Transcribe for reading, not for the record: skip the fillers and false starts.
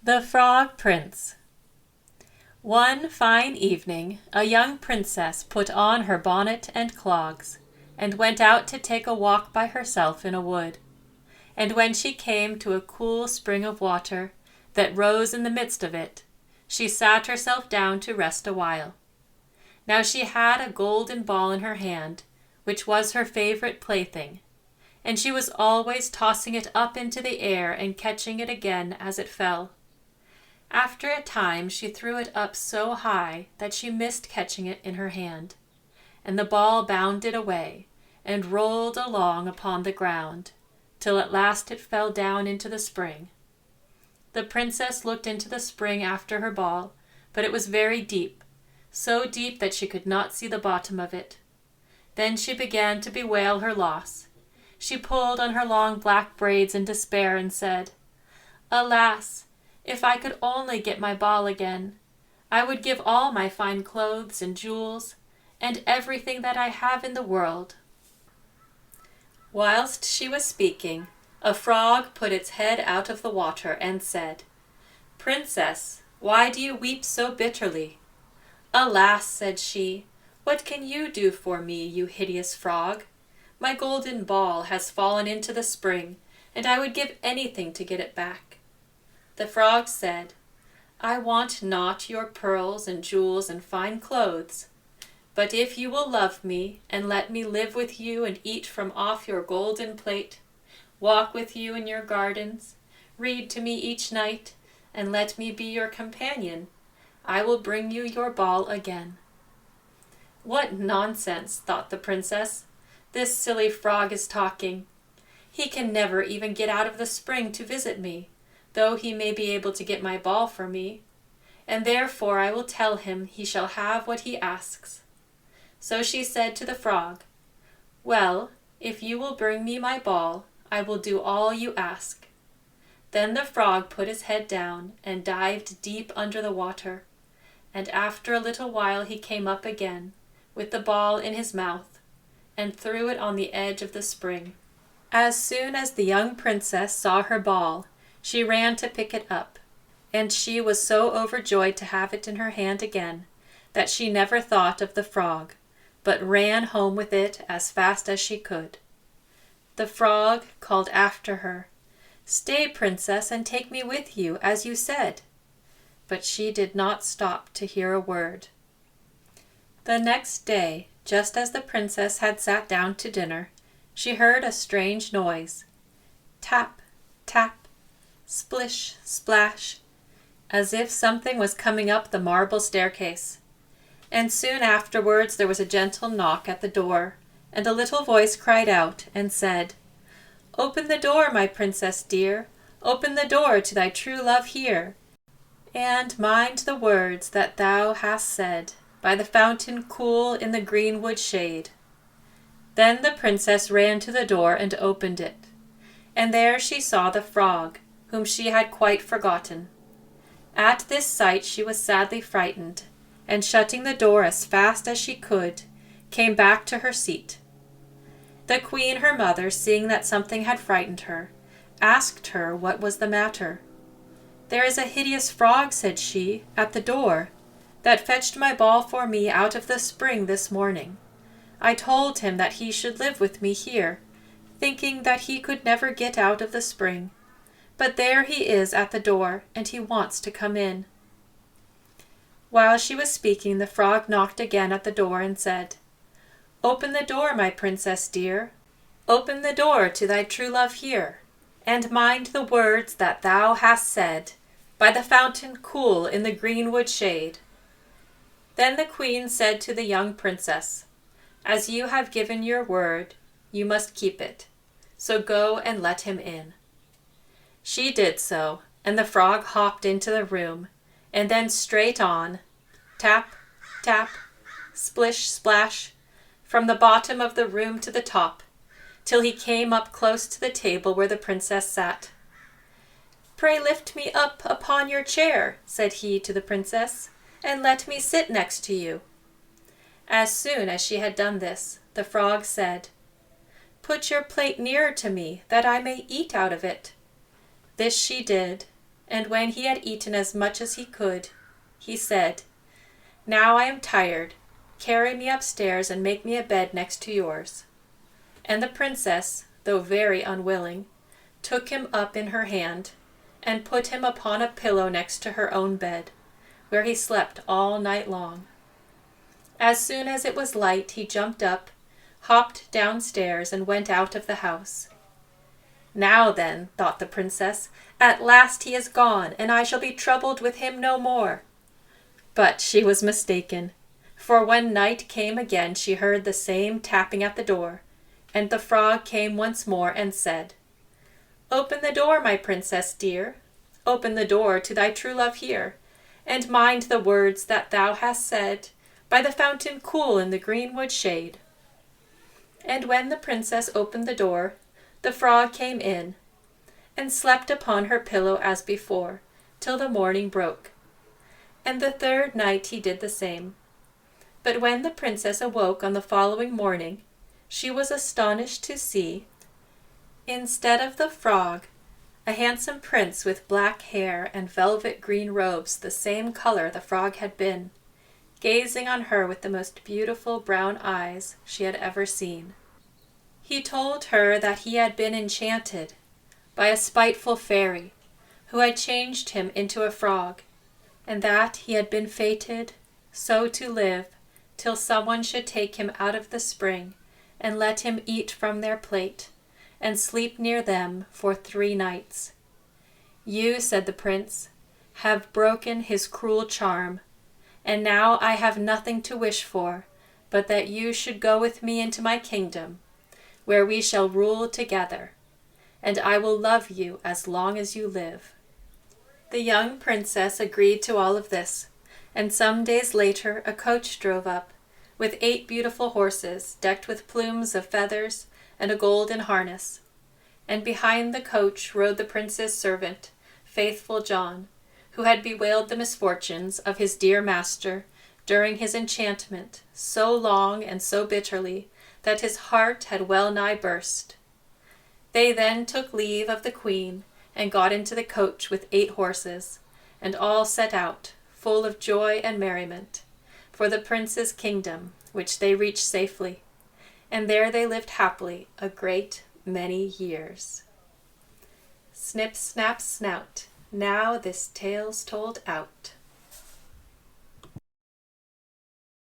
The Frog Prince. One fine evening, a young princess put on her bonnet and clogs, and went out to take a walk by herself in a wood. And when she came to a cool spring of water that rose in the midst of it, she sat herself down to rest a while. Now she had a golden ball in her hand, which was her favorite plaything, and she was always tossing it up into the air and catching it again as it fell. After a time she threw it up so high that she missed catching it in her hand, and the ball bounded away and rolled along upon the ground, till at last it fell down into the spring. The princess looked into the spring after her ball, but it was very deep, so deep that she could not see the bottom of it. Then she began to bewail her loss. She pulled on her long black braids in despair and said, "Alas! If I could only get my ball again, I would give all my fine clothes and jewels, and everything that I have in the world." Whilst she was speaking, a frog put its head out of the water and said, "Princess, why do you weep so bitterly?" "Alas," said she, "what can you do for me, you hideous frog? My golden ball has fallen into the spring, and I would give anything to get it back." The frog said, "I want not your pearls and jewels and fine clothes, but if you will love me and let me live with you and eat from off your golden plate, walk with you in your gardens, read to me each night, and let me be your companion, I will bring you your ball again." "What nonsense," thought the princess. "This silly frog is talking. He can never even get out of the spring to visit me, though he may be able to get my ball for me, and therefore I will tell him he shall have what he asks." So she said to the frog, "Well, if you will bring me my ball, I will do all you ask." Then the frog put his head down and dived deep under the water, and after a little while he came up again, with the ball in his mouth, and threw it on the edge of the spring. As soon as the young princess saw her ball, she ran to pick it up, and she was so overjoyed to have it in her hand again that she never thought of the frog, but ran home with it as fast as she could. The frog called after her, "Stay, princess, and take me with you, as you said." But she did not stop to hear a word. The next day, just as the princess had sat down to dinner, she heard a strange noise. Tap, tap, splish, splash, as if something was coming up the marble staircase. And soon afterwards there was a gentle knock at the door, and a little voice cried out and said, "Open the door, my princess dear, open the door to thy true love here, and mind the words that thou hast said, by the fountain cool in the greenwood shade." Then the princess ran to the door and opened it, and there she saw the frog, whom she had quite forgotten. At this sight she was sadly frightened, and shutting the door as fast as she could, came back to her seat. The queen, her mother, seeing that something had frightened her, asked her what was the matter. "There is a hideous frog," said she, "at the door, that fetched my ball for me out of the spring this morning. I told him that he should live with me here, thinking that he could never get out of the spring. But there he is at the door, and he wants to come in." While she was speaking, the frog knocked again at the door and said, "Open the door, my princess dear, open the door to thy true love here, and mind the words that thou hast said, by the fountain cool in the greenwood shade." Then the queen said to the young princess, "As you have given your word, you must keep it, so go and let him in." She did so, and the frog hopped into the room, and then straight on, tap, tap, splish, splash, from the bottom of the room to the top, till he came up close to the table where the princess sat. "Pray lift me up upon your chair," said he to the princess, "and let me sit next to you." As soon as she had done this, the frog said, "Put your plate nearer to me, that I may eat out of it." This she did, and when he had eaten as much as he could, he said, "Now I am tired. Carry me upstairs and make me a bed next to yours." And the princess, though very unwilling, took him up in her hand and put him upon a pillow next to her own bed, where he slept all night long. As soon as it was light, he jumped up, hopped downstairs, and went out of the house. "Now then," thought the princess, "at last he is gone, and I shall be troubled with him no more." But she was mistaken, for when night came again she heard the same tapping at the door, and the frog came once more and said, "Open the door, my princess dear. Open the door to thy true love here, and mind the words that thou hast said, by the fountain cool in the greenwood shade." And when the princess opened the door, the frog came in, and slept upon her pillow as before, till the morning broke. And the third night he did the same. But when the princess awoke on the following morning, she was astonished to see, instead of the frog, a handsome prince with black hair and velvet green robes the same color the frog had been, gazing on her with the most beautiful brown eyes she had ever seen. He told her that he had been enchanted by a spiteful fairy who had changed him into a frog, and that he had been fated so to live till someone should take him out of the spring and let him eat from their plate and sleep near them for 3 nights. "You," said the prince, "have broken his cruel charm, and now I have nothing to wish for but that you should go with me into my kingdom, where we shall rule together, and I will love you as long as you live." The young princess agreed to all of this, and some days later a coach drove up, with 8 beautiful horses, decked with plumes of feathers and a golden harness. And behind the coach rode the prince's servant, faithful John, who had bewailed the misfortunes of his dear master during his enchantment so long and so bitterly that his heart had well nigh burst. They then took leave of the queen and got into the coach with 8 horses, and all set out, full of joy and merriment, for the prince's kingdom, which they reached safely, and there they lived happily a great many years. Snip, snap, snout, now this tale's told out.